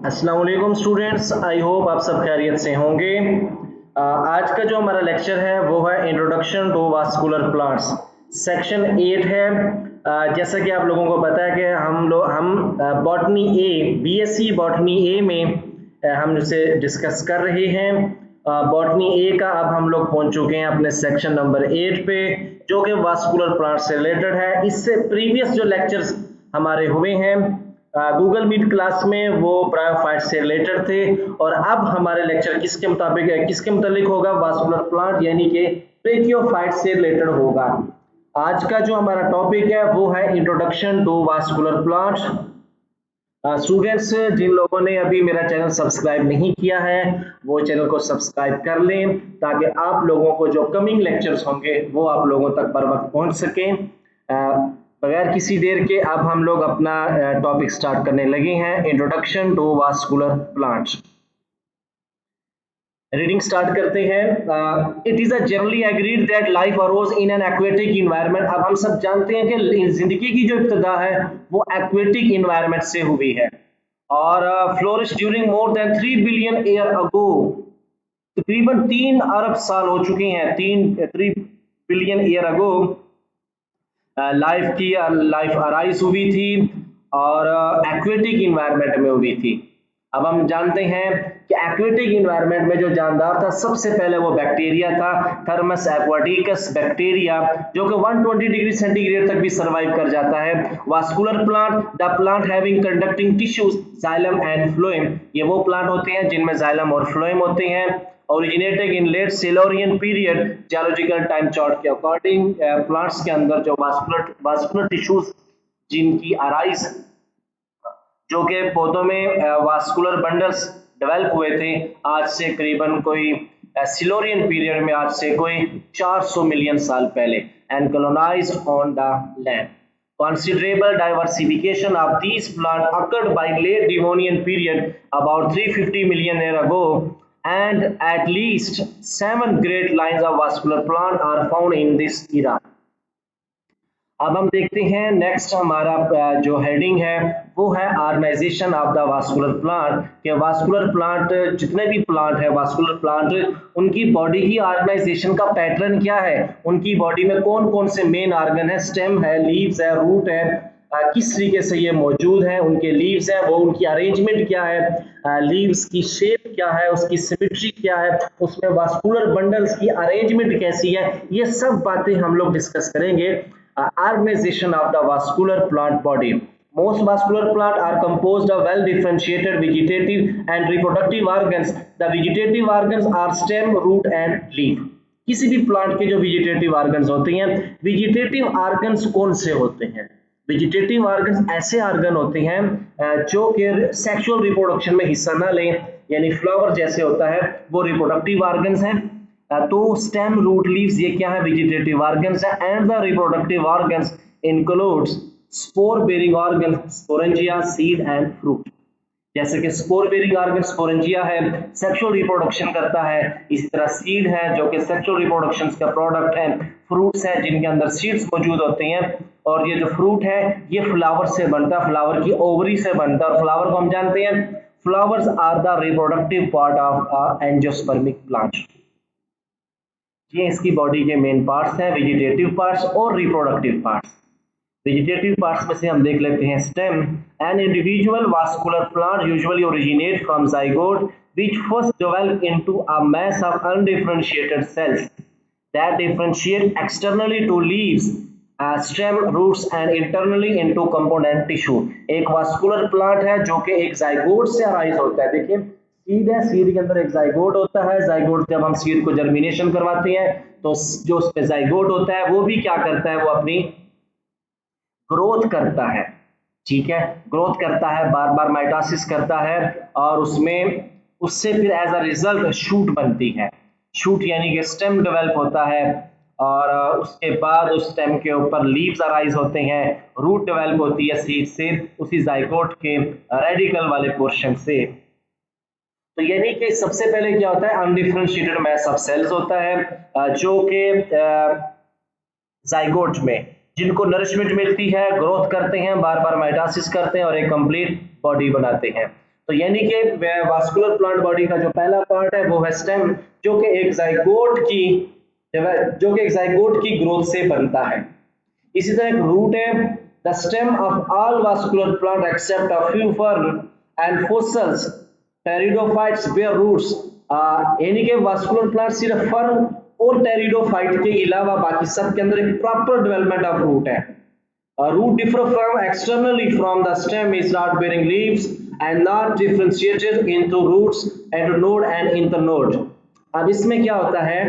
अस्सलाम वालेकुम students, I hope आप सब खैरियत से होंगे। आज का जो हमारा लेक्चर है वो है introduction to vascular plants, section 8 है। जैसा कि आप लोगों को पता है कि हम बॉटनी ए, बीएससी बॉटनी ए में हम उसे डिस्कस कर रहे हैं। बॉटनी ए का अब हम लोग पहुंच चुके हैं अपने सेक्शन नंबर 8 पे, जो कि वास्कुलर प्लांट से रिलेटेड है। इससे प्रीवियस जो लेक्चर्स हमारे हुए हैं गूगल मीट क्लास में, वो ब्रायोफाइट से रिलेटेड थे। और अब हमारे लेक्चर किसके मुताबिक होगा? वास्कुलर प्लांट यानी कि ब्रेकियोफाइट से रिलेटेड होगा। आज का जो हमारा टॉपिक है वो है introduction to vascular plant. Students, जिन लोगों ने अभी मेरा चैनल सब्सक्राइब नहीं किया है वो चैनल को सब्सक्राइब कर लें, ताकि आप लोगों को जो कमिंग लेक्चर्स होंगे वो आप लोगों तक बर वक्त पहुंच सकें। बगैर किसी देर के अब हम लोग अपना टॉपिक स्टार्ट करने लगे हैं, introduction to vascular plants. Reading start करते हैं। It is a generally agreed that life arose in an aquatic environment. अब हम सब जानते हैं कि जिंदगी की जो इब्तिदा है वो एक्वेटिक इन्वायरमेंट से हुई है और flourish during more than 3 billion year ago. तकरीबन 3 अरब साल हो चुके हैं, 3 billion year ago life arise हुई थी और एक्वेटिक इन्वायरमेंट में हुई थी। अब हम जानते हैं कि एक्वेटिक इन्वायरमेंट में जो जानदार था सबसे पहले वो बैक्टीरिया था, थर्मस एक्वाटिकस बैक्टीरिया, जो कि 120 डिग्री सेंटीग्रेड तक भी सर्वाइव कर जाता है। Vascular plant, the plant having conducting tissues xylem and phloem, ये वो प्लांट होते हैं जिनमें जाइलम और फ्लोएम होते हैं। Originated in late Silurian period, geological time chart के अकॉर्डिंग प्लांट्स के अंदर जो वास्कुलर टिश्यूज जिनकी अराइज, जो कि पौधों में वास्कुलर बंडल्स डेवलप हुए थे आज से करीबन कोई सिल्यूरियन पीरियड में, आज से कोई 400 मिलियन साल पहले, and colonized on the land. Considerable diversification of these plants occurred by late Devonian period about 350 million years ago, and at least 7 great lines of vascular plant are found in this era. अब हम देखते हैं next हमारा जो heading है वो है organisation of the vascular plant. के वास्कुलर प्लांट, जितने भी प्लांट है वास्कुलर प्लांट, उनकी बॉडी की ऑर्गेनाइजेशन का पैटर्न क्या है, उनकी बॉडी में कौन कौन से मेन ऑर्गन है, स्टेम है, लीव्स है, रूट है, किस तरीके से ये मौजूद है, उनके लीव्स है वो उनकी अरेंजमेंट क्या है, लीव्स की शेप क्या है, उसकी सिमेट्री क्या है, उसमें वास्कुलर बंडल्स की अरेंजमेंट कैसी है, ये सब बातें हम लोग डिस्कस करेंगे। Organization of the vascular plant body. Most vascular plant are composed of well differentiated vegetative and reproductive organs. The vegetative organs are stem, root and leaf. किसी भी प्लांट के जो वेजिटेटिव ऑर्गन्स होते हैं, वेजिटेटिव ऑर्गन्स कौन से होते हैं? वेजिटेटिव ऑर्गन्स ऐसे ऑर्गन होते हैं जो कि सेक्सुअल रिप्रोडक्शन में हिस्सा ना लें, यानी फ्लावर जैसे होता है वो रिप्रोडक्टिव ऑर्गन्स हैं। तो स्टेम, रूट, लीव्स ये क्या है? वेजिटेटिव ऑर्गन्स है। And the reproductive organs includes spore bearing organ, sporangia, seed and fruit. जैसे कि स्पोर बेरिंग ऑर्गन स्पोरेंजिया है, सेक्सुअल रिप्रोडक्शन करता है। इसी तरह सीड है जो कि सेक्सुअल रिप्रोडक्शन का प्रोडक्ट है। फ्रूट्स है जिनके अंदर सीड्स मौजूद होते हैं। और ये जो फ्रूट है ये फ्लावर से बनता है, फ्लावर की ओवरी से बनता है। और फ्लावर को हम जानते हैं, flowers are the reproductive part of angiospermic plant. ये इसकी बॉडी के मेन पार्ट्स हैं, वेजिटेटिव पार्ट्स और रिप्रोडक्टिव पार्ट्स। वेजिटेटिव पार्ट्स में से हम देख लेते हैं stem. An individual vascular plant usually originate from zygote which first develop into a mass of undifferentiated cells that differentiate externally to leaves, stem, roots and internally into component tissue. एक vascular plant है जो कि एक zygote से arise होता है। देखिए seed है, सीड के अंदर एक जाइगोट होता है। जाइगोट जब हम सीड को जर्मिनेशन करवाते हैं तो जो उस पे जाइगोट होता है वो भी क्या करता है, वो अपनी ग्रोथ करता है। ठीक है, ग्रोथ करता है, बार बार माइटोसिस करता है और उसमें उससे फिर एज अ रिजल्ट शूट बनती है। शूट यानी कि स्टेम डेवलप होता है और उसके बाद उस स्टेम के ऊपर लीव्स अराइज होते हैं, रूट डेवलप होती है सीड से, उसी जाइगोट के रेडिकल वाले पोर्शन से। तो यानी कि सबसे पहले क्या होता है, अनडिफरेंशिएटेड मैस ऑफ सेल्स होता है जो कि जाइगोट में, जिनको नरिशमेंट मिलती है, ग्रोथ करते हैं, बार बार माइटोसिस करते हैं और एक कंप्लीट बॉडी बनाते हैं। तो यानी कि वास्कुलर प्लांट बॉडी का जो पहला पार्ट है वो है स्टेम, जो कि एक जाइगोट की ग्रोथ से बनता है। इसी तरह एक रूट है। The stem of all vascular plant except a few fern and fossils pteridophytes bear roots. यानी कि वास्कुलर प्लांट सिर्फ फर्न और टेरिडोफाइट के अलावा बाकी सब के अंदर एक प्रॉपर डेवलपमेंट ऑफ रूट है। Root differ from externally from the stem is not bearing leaves and not differentiated into roots and node and internode। अब इसमें क्या होता है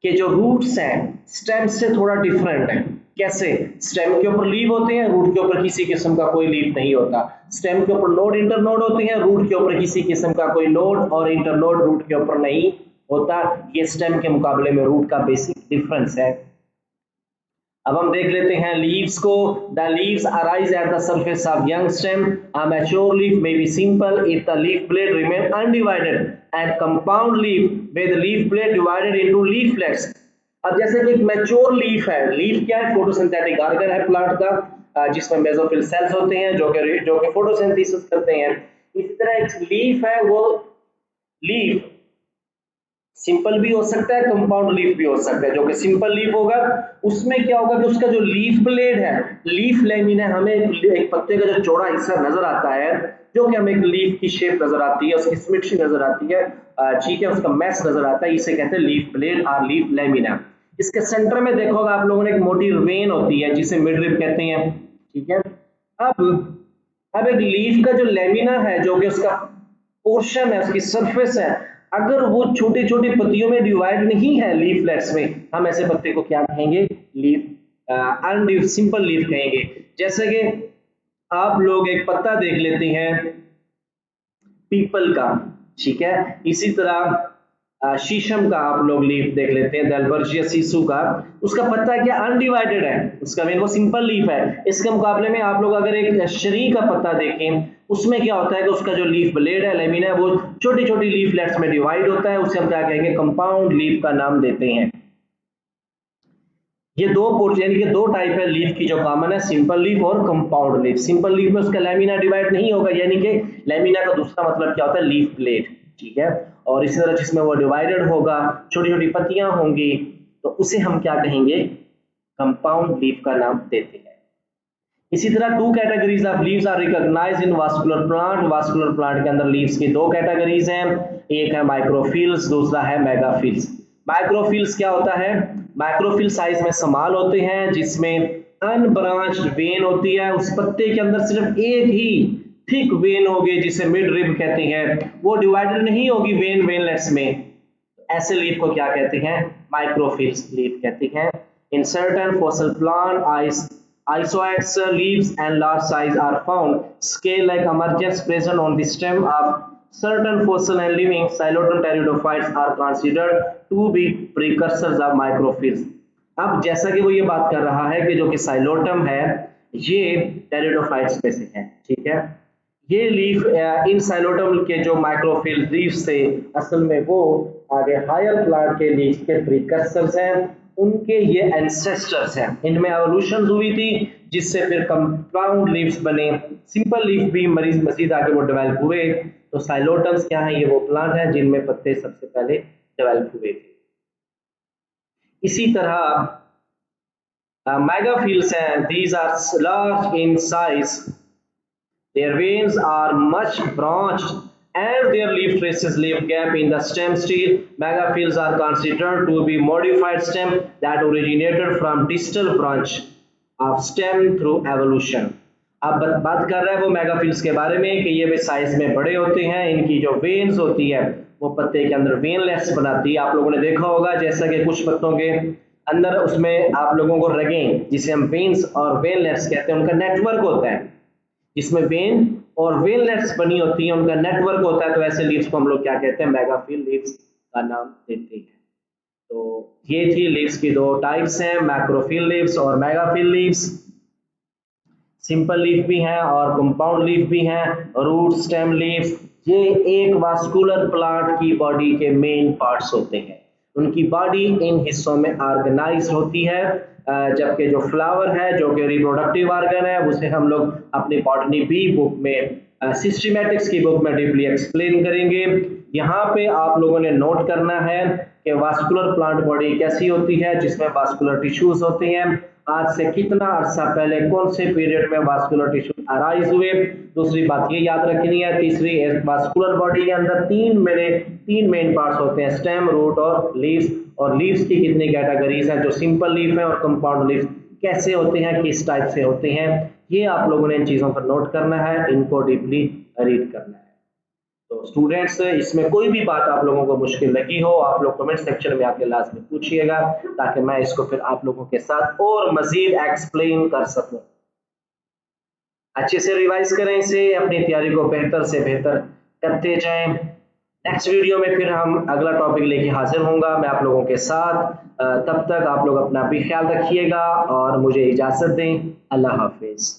कि जो रूट्स हैं स्टेम से थोड़ा डिफरेंट है। कैसे? स्टेम के ऊपर लीव होते हैं, रूट के ऊपर किसी किस्म का कोई लीव नहीं होता। स्टेम के ऊपर नोड इंटरनोड होते हैं, रूट के ऊपर किसी किस्म का कोई नोड और इंटरनोड रूट के ऊपर नहीं होता। ये स्टेम के मुकाबले में रूट का बेसिक डिफरेंस है। अब हम देख लेते हैं लीव्स को। The leaves arise at the surface of young stem. A mature leaf may be simple if the leaf blade remain undivided and compound leaf with leaf blade divided into leaflets. अब जैसे कि एक mature leaf है, leaf क्या है? Photosynthetic organ है plant का, जिसमें मेसोफिल सेल्स होते हैं जो कि फोटोसिंथेसिस करते हैं। इसी तरह एक लीफ है, वो लीफ सिंपल भी हो सकता है, कंपाउंड लीफ भी हो सकता है। जो कि सिंपल लीफ होगा उसमें क्या होगा कि उसका जो लीफ ब्लेड है, लीफ लेमिना, हमें एक पत्ते का जो चौड़ा हिस्सा नजर आता है, जो कि हमें एक लीफ की शेप नजर आती है, उसकी सिमेट्री नजर आती है, ठीक है, उसका मैस नजर आता है, इसे कहते हैं लीफ ब्लेड और लीफ लेमिना। इसके सेंटर में देखोगे आप लोगों ने एक मोटी वेन होती है जिसे मिडरिब कहते हैं, ठीक है। अब एक लीफ का जो लेमिना है, जो कि उसका पोर्शन है, उसकी सरफेस है, अगर वो छोटी छोटी पत्तियों में डिवाइड नहीं है लीफलेट्स में, हम ऐसे पत्ते को क्या कहेंगे? लीफ, सिंपल लीफ कहेंगे। जैसे कि आप लोग एक पत्ता देख लेते हैं पीपल का, ठीक है, इसी तरह शीशम का आप लोग लीफ देख लेते हैं, दलबर्जिया सीसू का, उसका पत्ता क्या अनडिवाइडेड है, उसका मेन वो सिंपल लीफ है। इसके मुकाबले में आप लोग अगर एक शरी का पत्ता देखें, उसमें क्या होता है कि उसका जो लीफ ब्लेड है, लेमिना है, वो छोटी छोटी लीफलेट्स में डिवाइड होता है, उसे हम क्या कहेंगे? कंपाउंड लीफ का नाम देते हैं। ये दो पोर्शन यानी कि दो टाइप है लीफ की जो कॉमन है, सिंपल लीफ और कंपाउंड लीफ। सिंपल लीफ में उसका लेमिना डिवाइड नहीं होगा, यानी कि लेमिना का दूसरा मतलब क्या होता है? लीफ ब्लेड, ठीक है। और इसी तरह जिसमें वो डिवाइडेड होगा, छोटी छोटी पत्तियां होंगी, तो उसे हम क्या कहेंगे? कंपाउंड लीफ का नाम देते हैं। इसी तरह two categories of leaves are recognised in vascular plant. Vascular plant के अंदर लीव्स की दो कैटेगरीज हैं, एक है माइक्रोफिल्स, दूसरा है मेगाफिल्स। माइक्रोफिल्स क्या होता है? माइक्रोफिल साइज में स्मॉल होते हैं, जिसमें अनब्रांच्ड वेन होती है, उस पत्ते के अंदर सिर्फ एक ही थिक वेन होगी जिसे मिड रिब कहते हैं, वो डिवाइडेड नहीं होगी वेनलेट्स में। ऐसे लीफ को क्या कहते हैं? माइक्रोफिल्स लीफ कहते हैं। In certain fossil plant Isoax leaves and large size are found. Scale-like emergence present on the stem of certain fossil and living xylotl pteridophytes are considered to be precursors of microphytes. अब जैसा कि वो ये बात कर रहा है कि जो कि साइलोटम है, ये टेरिडोफाइट्स में से है, ठीक है। ये लीफ इन साइलोटम के जो माइक्रोफिल लीफ से असल में वो आगे हायर प्लांट के लीफ के प्रीकर्सर्स हैं, उनके ये एंसेस्टर्स हैं। इनमें एवोल्यूशन हुई थी जिससे फिर कंपाउंड लीव्स बने, सिंपल लीफ भी मजीद आगे वो डेवलप हुए। तो साइलोटम्स क्या है? ये वो प्लांट है जिनमें पत्ते सबसे पहले डेवलप हुए थे। इसी तरह मेगाफिल्स हैं, these are large in size, their veins are much branched and their leaf traces leave gap in the stem. Still, megaphills are considered to be modified stem that originated from distal branch of stem through evolution. अब बात कर रहा है वो मेगाफिल्स के बारे में कि ये भी साइज में बड़े होते हैं, इनकी जो वेन्स होती है वो पत्ते के अंदर वेनलेट्स बनाती है। आप लोगों ने देखा होगा जैसा कि कुछ पत्तों के अंदर उसमें आप लोगों को रगें, जिसे हम वेन्स और वेनलेट्स कहते हैं, उनका नेटवर्क होता है, जिसमें वेन और वेनलेट्स बनी होती है, उनका नेटवर्क होता है। तो ऐसे लीव्स को हम लोग क्या कहते हैं? मेगाफिल लीव्स का नाम देते हैं। तो ये थी लीव्स की दो टाइप्स हैं, मैक्रोफिल लीव्स और मेगाफिल लीव्स। सिंपल लीफ भी हैं और कंपाउंड लीफ भी हैं। रूट, स्टेम, लीफ, ये एक वास्कुलर प्लांट की बॉडी के मेन पार्ट्स होते हैं। उनकी बॉडी इन हिस्सों में ऑर्गेनाइज होती है, जबकि जो फ्लावर है जो कि रिप्रोडक्टिव ऑर्गन है, उसे हम लोग अपनी बॉटनी बी बुक में सिस्टमैटिक्स की बुक में डीपली एक्सप्लेन करेंगे। यहाँ पे आप लोगों ने नोट करना है कि वास्कुलर प्लांट बॉडी कैसी होती है, जिसमें वास्कुलर टिश्यूज होते हैं, आज से कितना अर्सा पहले कौन से पीरियड में वास्कुलर टिश्यू अराइज हुए। दूसरी बात ये याद रखनी है, तीसरी वास्कुलर बॉडी के अंदर तीन मेन पार्ट्स होते हैं, स्टेम, रूट और लीव्स। और लीव्स की कितनी कैटेगरीज हैं, जो सिंपल लीफ है और कंपाउंड लीफ कैसे होते हैं, किस टाइप से होते हैं, ये आप लोगों ने इन चीज़ों पर नोट करना है, इनको डीपली रीड करना है। तो स्टूडेंट्स, इसमें कोई भी बात आप लोगों को मुश्किल लगी हो, आप लोग कमेंट सेक्शन में आके लाजमी पूछिएगा, ताकि मैं इसको फिर आप लोगों के साथ और मजीद एक्सप्लेन कर सकूं। अच्छे से रिवाइज करें इसे, अपनी तैयारी को बेहतर से बेहतर करते जाएं। नेक्स्ट वीडियो में फिर हम अगला टॉपिक लेके हाजिर होऊंगा मैं आप लोगों के साथ। तब तक आप लोग अपना भी ख्याल रखिएगा और मुझे इजाज़त दें। अल्लाह हाफिज़।